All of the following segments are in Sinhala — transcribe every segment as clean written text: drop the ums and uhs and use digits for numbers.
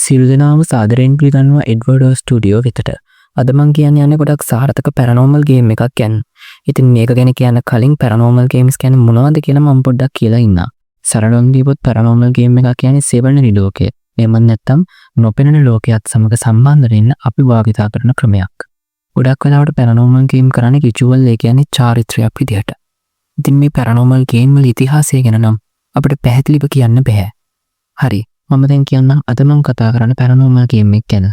සිල්දනාම සාදරයෙන් පිළිගන්නවා එඩ්වර්ඩ් ස්ටුඩියෝ වෙතට. අද මං කියන්නේ යන්නේ ගොඩක් සාර්ථක පැරනෝමල් ගේම් එකක් ගැන. ඉතින් මේක ගැන කියන්න කලින් පැරනෝමල් ගේම්ස් කියන්නේ මොනවද කියලා මම පොඩ්ඩක් කියලා ඉන්නම්. සරලවම දීපොත් පැරනෝමල් ගේම් එකක් කියන්නේ සෙවණෙනි ලෝකය. එහෙම නැත්නම් නොපෙනෙන ලෝකයක් සමග සම්බන්ධ වෙන්න අපි භාවිතා කරන ක්‍රමයක්. ගොඩක් වෙලාවට පැරනෝමල් ගේම් කරන්නේ රිචුවල් ඒ කියන්නේ චාරිත්‍රයක් විදිහට. ඉතින් මේ පැරනෝමල් ගේම් වල ඉතිහාසය ගැන නම් අපිට පැහැදිලිව කියන්න බෑ. හරි. මම දැන් කියන්නම් අද මම කතා කරන්න පැරනෝමල් ගේම් එක ගැන.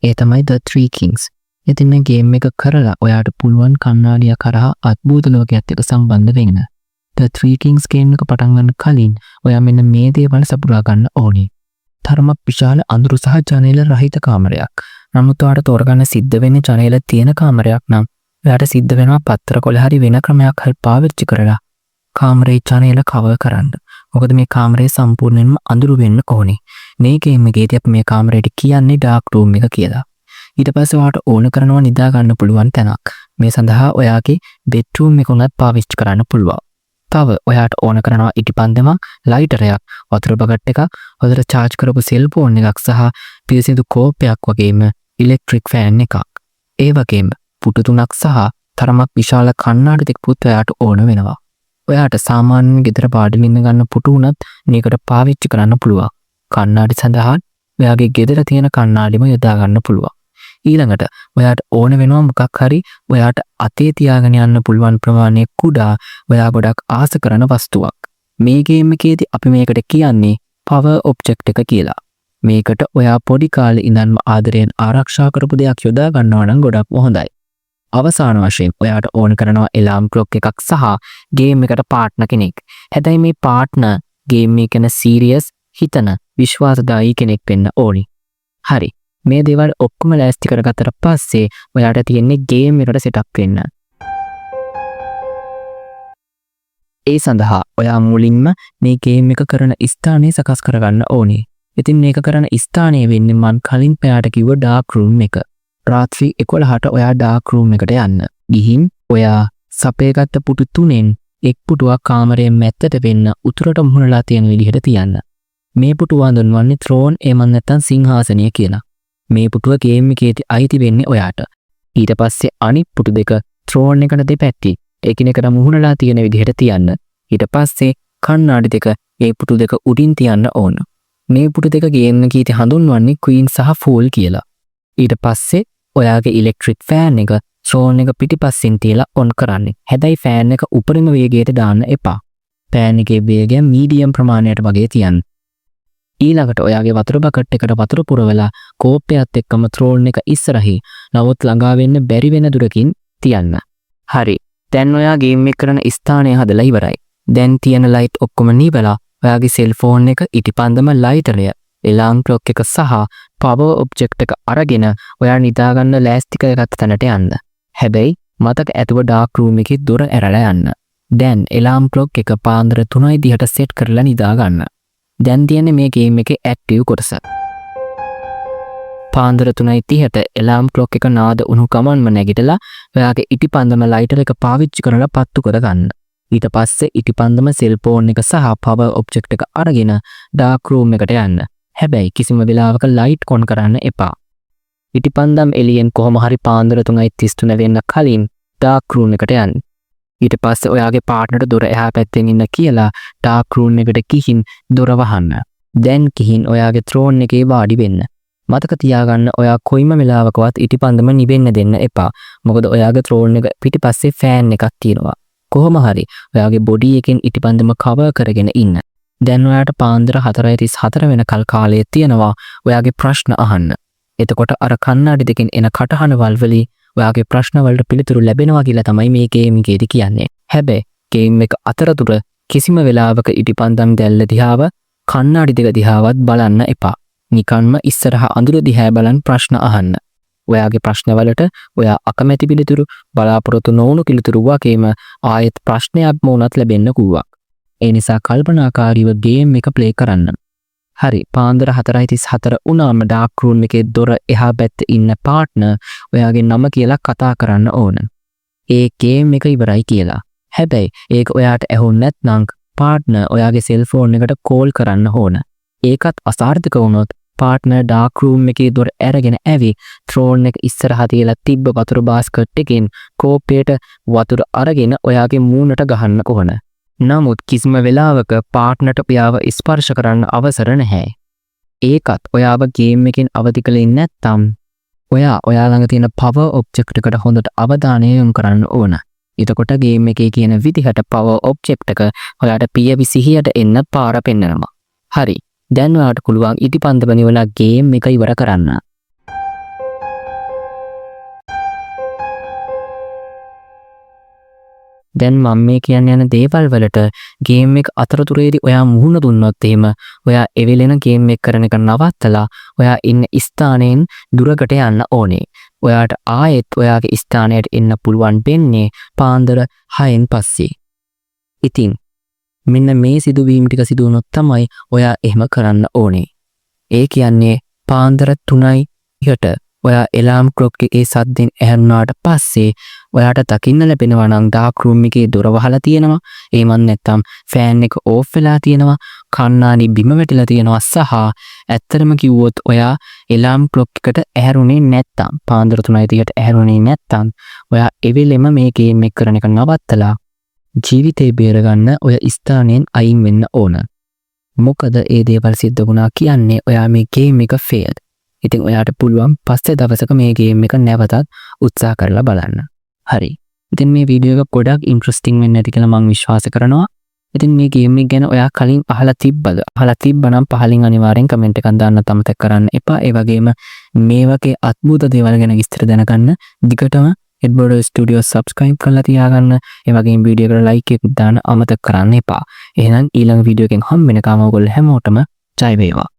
ඒ තමයි The Three Kings. ඉතින් මේ ගේම් එක කරලා ඔයාට පුළුවන් කණ්ණාඩිය කරහා අద్භූත ලෝකයක් එක්ක සම්බන්ධ වෙන්න. The Three Kings ගේම් එක පටන් ගන්න කලින් ඔයා මෙන්න මේ දේවල් සපුරා ගන්න ඕනේ. තරමක් විශාල අඳුරු සහ ජනේල රහිත කාමරයක්. නමුත් ඔයාට තෝරගන්න සිද්ධ වෙන්නේ ජනේල තියෙන කාමරයක් නම් ඔයාට සිද්ධ වෙනවා පත්‍ර කොළ හරි වෙන ක්‍රමයක් හරි පාවිච්චි කරලා කාමරේ ජනේල කවර් කරන්න. මොකද මේ කාමරේ සම්පූර්ණයෙන්ම අඳුරු වෙන්න ඕනේ. මේ ගේම් එකේදී අපි මේ කාමරේට කියන්නේ ඩාර්ක් රූම් එක කියලා. ඊට පස්සේ ඔයාට ඕන කරනවා නිදා ගන්න පුළුවන් තැනක්. මේ සඳහා ඔයාගේ බෙඩ්රූම් එක උනත් පාවිච්චි කරන්න පුළුවන්. තව ඔයාට ඕන කරනවා ඉටිපන්දමක්, ලයිටරයක්, වතුර බකට් එකක්, හොඳට charge කරපු සෙල් ෆෝන් එකක් සහ පිරිසිදු කෝපයක් වගේම ඉලෙක්ට්‍රික් ෆෑන් එකක්. ඒ වගේම පුටු තුනක් සහ තරමක් විශාල කණ්ණාඩි දෙකකුත් ඔයාට ඕන වෙනවා. ඔයාට සාමාන්‍යයෙන් ගෙදර පාඩමින් ගන්න පුටු උනත් මේකට පාවිච්චි කරන්න පුළුවන්. කණ්ණාඩි සඳහා ඔයාගේ ගෙදර තියෙන කණ්ණාඩිම යොදා ගන්න පුළුවන්. ඊළඟට ඔයාට ඕන වෙනවා මොකක් හරි ඔයාට අතේ තියාගෙන යන්න පුළුවන් ප්‍රමාණයක් කුඩා ඔයා ගොඩක් ආස කරන වස්තුවක්. මේ ගේම් එකේදී අපි මේකට කියන්නේ පවර් ඔබ්ජෙක්ට් එක කියලා. මේකට ඔයා පොඩි කාලේ ඉඳන්ම ආදරයෙන් ආරක්ෂා කරපු දෙයක් යොදා ගන්නවා නම් ගොඩක්ම හොඳයි. අවසාන වශයෙන් ඔයාට ඕන කරනවා එලාම් ක්ලොක් එකක් සහ ගේම් එකට පාර්ට්නර් කෙනෙක්. හැබැයි මේ පාර්ට්නර් ගේම් එක ගැන සීරියස් හිතන විශ්වාසදායී කෙනෙක් වෙන්න ඕනි. හරි. මේ දේවල් ඔක්කොම ලෑස්ති කරගත්තට පස්සේ ඔයාට තියෙන්නේ ගේම් එකට සෙටප් වෙන්න. ඒ සඳහා ඔයා මුලින්ම මේ ගේම් එක කරන ස්ථානය සකස් කරගන්න ඕනේ. ඉතින් මේක කරන ස්ථානය වෙන්නේ මම කලින් ඔයාට කිව්ව ඩාර්ක් රූම් එක. රාත්‍රී 11ට ඔයා ඩාර්ක් රූම් එකට යන්න. ගිහින් ඔයා සපයගත්ත පුටු තුනෙන් එක් පුටුවක් කාමරයේ මැත්තට වෙන්න උතුරට මුහුණලා තියෙන විදිහට තියන්න. මේ පුටුව හඳුන්වන්නේ ත්‍රෝන් එහෙම නැත්නම් සිංහාසනය කියලා. මේ පුටුව ගේම් එකේදී අයිති වෙන්නේ ඔයාට. ඊට පස්සේ අනිත් පුටු දෙක ත්‍රෝන් එකට දෙපැත්තේ එකිනෙකට මුහුණලා තියෙන විදිහට තියන්න. ඊට පස්සේ කණ්ණාඩි දෙක මේ පුටු දෙක උඩින් තියන්න ඕන. මේ පුටු දෙක ගේම් එකේදී හඳුන්වන්නේ ක්වීන් සහ ෆූල් කියලා. ඊට පස්සේ ඔයාගේ ඉලෙක්ට්‍රික් ෆෑන් එක ත්‍රෝන් එක පිටිපස්සෙන් තියලා ඔන් කරන්න. හැබැයි ෆෑන් එක උඩරිම වේගයට දාන්න එපා. ෆෑන් එකේ වේගය මීඩියම් ප්‍රමාණයට වගේ තියන්න. ඊළඟට ඔයාගේ වතුර බකට් එකට වතුර පුරවලා කෝප්පයත් එක්කම ත්‍රෝන් එක ඉස්සරහින් නමුත් ළඟා වෙන්න බැරි වෙන දුරකින් තියන්න. හරි. දැන් ඔයා ගේම් එක කරන ස්ථානය හදලා ඉවරයි. දැන් තියෙන ලයිට් ඔක්කොම නිවලා ඔයාගේ සෙල් ෆෝන් එක ඉටිපන්දම ලයිටරය, එලාම් ක්ලොක් එක සහ පවර් ඔබ්ජෙක්ට් එක අරගෙන ඔයා නිදා ගන්න ලෑස්ති කරගත්ත තැනට යන්න. හැබැයි මතක ඇතුව ඩාර්ක් රූම් එකේ දොර ඇරලා යන්න. දැන් එලාම් ක්ලොක් එක පාන්දර 3:30ට සෙට් කරලා නිදා ගන්න. දැන් තියෙන්නේ මේ ගේම් එකේ ඇක්ටිව් කොටස. පාන්දර 3:30ට එලාම් ක්ලොක් එක නාද උණු ගමන්ම නැගිටලා ඔයාගේ ඉටිපන්දම ලයිටර් එක පාවිච්චි කරලා පත්තු කරගන්න. ඊට පස්සේ ඉටිපන්දම සෙල් ෆෝන් එක සහ පවර් ඔබ්ජෙක්ට් එක අරගෙන ඩාර්ක් රූම් එකට යන්න. හැබැයි කිසිම වෙලාවක ලයිට් කොන් කරන්න එපා. ඉටිපන්දම් එළියෙන් කොහොම හරි පාන්දර 3:33 වෙන්න කලින් ඩාර්ක් රූම් එකට යන්න. ඊට පස්සේ ඔයාගේ පාර්ට්නර්ට දොර එහා පැත්තෙන් ඉන්න කියලා ඩාර්ක් රූම් එකට ගිහින් දොර වහන්න. දැන් ගිහින් ඔයාගේ ත්‍රෝන් එකේ වාඩි වෙන්න. මතක තියාගන්න ඔයා කොයිම වෙලාවකවත් ඉටිපන්දම නිවෙන්න දෙන්න එපා. මොකද ඔයාගේ ත්‍රෝන් එක පිටිපස්සේ ෆෑන් එකක් තියෙනවා. කොහොම හරි ඔයාගේ බොඩි එකෙන් ඉටිපන්දම කවර් කරගෙන ඉන්න. දැන් ඔයාට පාන්දර 4:34 වෙනකල් කාලය තියෙනවා ඔයාගේ ප්‍රශ්න අහන්න. එතකොට අර කණ්ණාඩි දෙකෙන් එන කටහඬවල් වලින් ඔයාගේ ප්‍රශ්න වලට පිළිතුරු ලැබෙනවා කියලා තමයි මේ ගේම් එකේදී කියන්නේ. හැබැයි ගේම් එක අතරතුර කිසිම වෙලාවක ඉටිපන්දම් දැල්ල දිහාව කණ්ණාඩි දෙක දිහාවත් බලන්න එපා. නිකන්ම ඉස්සරහා අඳුර දිහා බලන් ප්‍රශ්න අහන්න. ඔයාගේ ප්‍රශ්න වලට ඔයා අකමැති පිළිතුරු බලාපොරොත්තු නොවුණු පිළිතුරු වගේම ආයෙත් ප්‍රශ්නයක්ම උනත් ලැබෙන්න පුළුවන්. ඒ නිසා කල්පනාකාරීව ගේම් එක ප්ලේ කරන්න. හරි. පාන්දර 4:34 වුණාම ඩාර්ක් රූම් එකේ දොර එහා පැත්තේ ඉන්න පාර්ට්නර් ඔයාගේ නම කියලා කතා කරන්න ඕන. ඒ ගේම් එක ඉවරයි කියලා. හැබැයි ඒක ඔයාට ඇහුන්නේ නැත්නම් පාර්ට්නර් ඔයාගේ සෙල් ෆෝන් එකට කෝල් කරන්න ඕන. ඒකත් අසාර්ථක වුණොත් පාර්ට්නර් ඩාර්ක් රූම් එකේ දොර ඇරගෙන ඇවි ත්‍රෝන් එක ඉස්සරහා තියලා තිබ්බ වතුර බාස්කට් එකෙන් කෝප්පයට වතුර අරගෙන ඔයාගේ මූණට ගහන්න ඕන. නමුත් කිසිම වෙලාවක පාර්ට්නර්ට ඔයාව ස්පර්ශ කරන්න අවසර නැහැ. ඒකත් ඔයාව ගේම් එකෙන් අවදි කළේ නැත්නම් ඔයා ළඟ තියෙන පවර් ඔබ්ජෙක්ට් එකට හොඳට අවධානය යොමු කරන්න ඕන. එතකොට ගේම් එකේ කියන විදිහට පවර් ඔබ්ජෙක්ට් එක ඔයාට පියවි සිහියට එන්න පාර පෙන්නනවා. හරි. දැන් ඔයාට පුළුවන් ඉටිපන්දම නිවලා ගේම් එක ඉවර කරන්න. දැන් මම මේ කියන්න යන දේවල් වලට ගේම් එක අතරතුරේදී ඔයා මුහුණ දුන්නොත් එහෙම ඔයා එවෙලෙන ගේම් එක කරන එක නවත්තලා ඔයා ඉන්න ස්ථානයෙන් දුරකට යන්න ඕනේ. ඔයාට ආයෙත් ඔයාගේ ස්ථානයට එන්න පුළුවන් වෙන්නේ පාන්දර 6න් පස්සේ. ඉතින් මෙන්න මේ සිදුවීම් ටික සිදු වුණොත් තමයි ඔයා එහෙම කරන්න ඕනේ. ඒ කියන්නේ පාන්දර 3ට ඔයා එලාම් ක්ලොක් එකේ සද්දෙන් ඇහැරුණාට පස්සේ ඔයාට දකින්න ලැබෙනවා නම් ඩාර්ක් රූම් එකේ දොර වහලා තියෙනවා. එහෙමත් නැත්නම් ෆෑන් එක ඕෆ් වෙලා තියෙනවා. කණ්ණාඩි බිම වැටිලා තියෙනවා සහ ඇත්තටම කිව්වොත් ඔයා එලාම් ක්ලොක් එකට ඇහැරුණේ නැත්නම් පාන්දර 3:30ට ඇහැරුණේ නැත්නම් ඔයා එවෙලෙම මේ ගේම් එක කරන එක නවත්තලා ජීවිතේ බේරගන්න ඔය ස්ථානයෙන් අයින් වෙන්න ඕන. මොකද ඒ දේවල් සිද්ධ වුණා කියන්නේ ඔයා මේ ගේම් එක ෆේල්ඩ්. ඉතින් ඔයාට පුළුවන් පස්සේ දවසක මේ ගේම් එක නැවතත් උත්සාහ කරලා බලන්න. හරි. ඉතින් මේ වීඩියෝ එක ගොඩක් ඉන්ට්‍රස්ටිං වෙන්න ඇති කියලා මම විශ්වාස කරනවා. ඉතින් මේ ගේම් එක ගැන ඔයා කලින් අහලා තිබ්බද? අහලා තිබ්බනම් පහලින් අනිවාර්යෙන් කමෙන්ට් එකක් දාන්න අමතක කරන්න එපා. ඒ වගේම මේ වගේ අద్భుත දේවල් ගැන විස්තර දැනගන්න දිගටම එඩ්වර්ඩ් ස්ටුඩියෝ සබ්ස්ක්‍රයිබ් කරලා තියාගන්න. ඒ වගේම වීඩියෝ එකට ලයික් එකක් දාන්න අමතක කරන්න එපා. එහෙනම් ඊළඟ වීඩියෝ එකෙන් හම්බ වෙනකම් ඔයගොල්ලෝ හැමෝටම ජය වේවා.